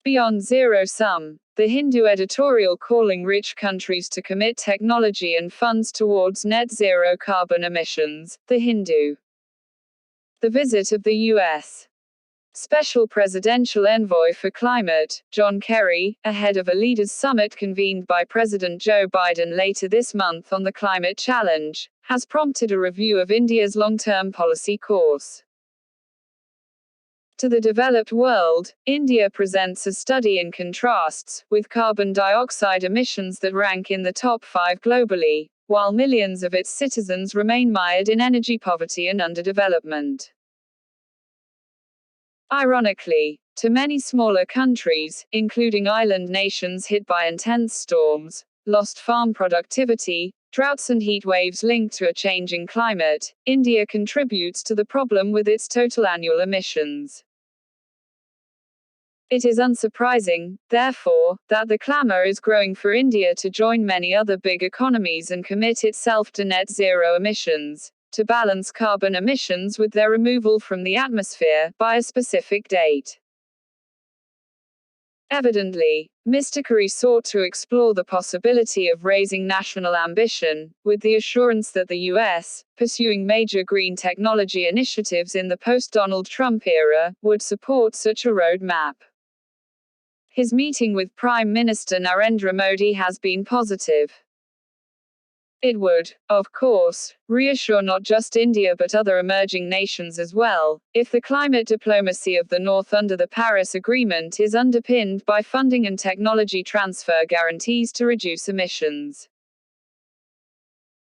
Beyond zero sum, the Hindu editorial calling rich countries to commit technology and funds towards net zero carbon emissions. The Hindu. The visit of the U.S. Special Presidential Envoy for Climate, John Kerry, ahead of a leaders' summit convened by President Joe Biden later this month on the climate challenge, has prompted a review of India's long-term policy course. To the developed world, India presents a study in contrasts, with carbon dioxide emissions that rank in the top 5 globally, while millions of its citizens remain mired in energy poverty and underdevelopment. Ironically, to many smaller countries, including island nations hit by intense storms, lost farm productivity, droughts and heat waves linked to a changing climate, India contributes to the problem with its total annual emissions. It is unsurprising, therefore, that the clamor is growing for India to join many other big economies and commit itself to net zero emissions, to balance carbon emissions with their removal from the atmosphere, by a specific date. Evidently, Mr. Kerry sought to explore the possibility of raising national ambition, with the assurance that the U.S., pursuing major green technology initiatives in the post-Donald Trump era, would support such a roadmap. His meeting with Prime Minister Narendra Modi has been positive. It would, of course, reassure not just India but other emerging nations as well, if the climate diplomacy of the North under the Paris Agreement is underpinned by funding and technology transfer guarantees to reduce emissions.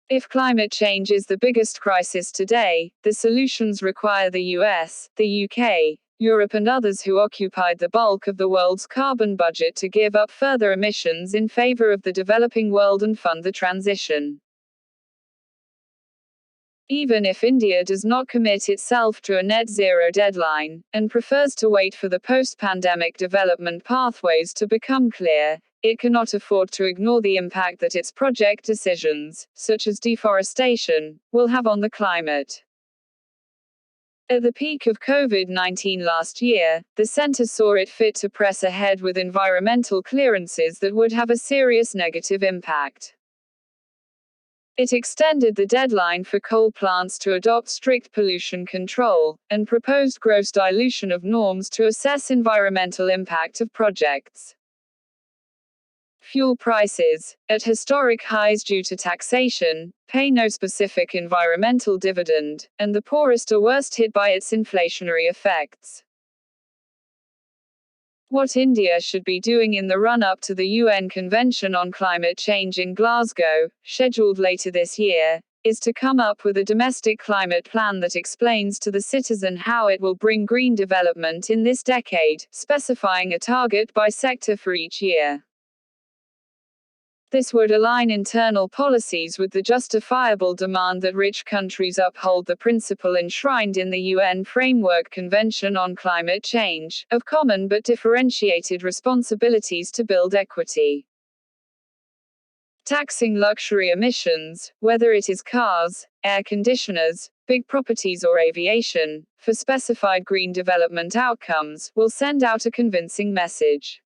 If climate change is the biggest crisis today, the solutions require the US, the UK, Europe and others who occupied the bulk of the world's carbon budget to give up further emissions in favor of the developing world and fund the transition. Even if India does not commit itself to a net zero deadline, and prefers to wait for the post-pandemic development pathways to become clear, it cannot afford to ignore the impact that its project decisions, such as deforestation, will have on the climate. At the peak of COVID-19 last year, the centre saw it fit to press ahead with environmental clearances that would have a serious negative impact. It extended the deadline for coal plants to adopt strict pollution control, and proposed gross dilution of norms to assess environmental impact of projects. Fuel prices, at historic highs due to taxation, pay no specific environmental dividend, and the poorest are worst hit by its inflationary effects. What India should be doing in the run-up to the UN Convention on Climate Change in Glasgow, scheduled later this year, is to come up with a domestic climate plan that explains to the citizen how it will bring green development in this decade, specifying a target by sector for each year. This would align internal policies with the justifiable demand that rich countries uphold the principle enshrined in the UN Framework Convention on Climate Change, of common but differentiated responsibilities to build equity. Taxing luxury emissions, whether it is cars, air conditioners, big properties or aviation, for specified green development outcomes, will send out a convincing message.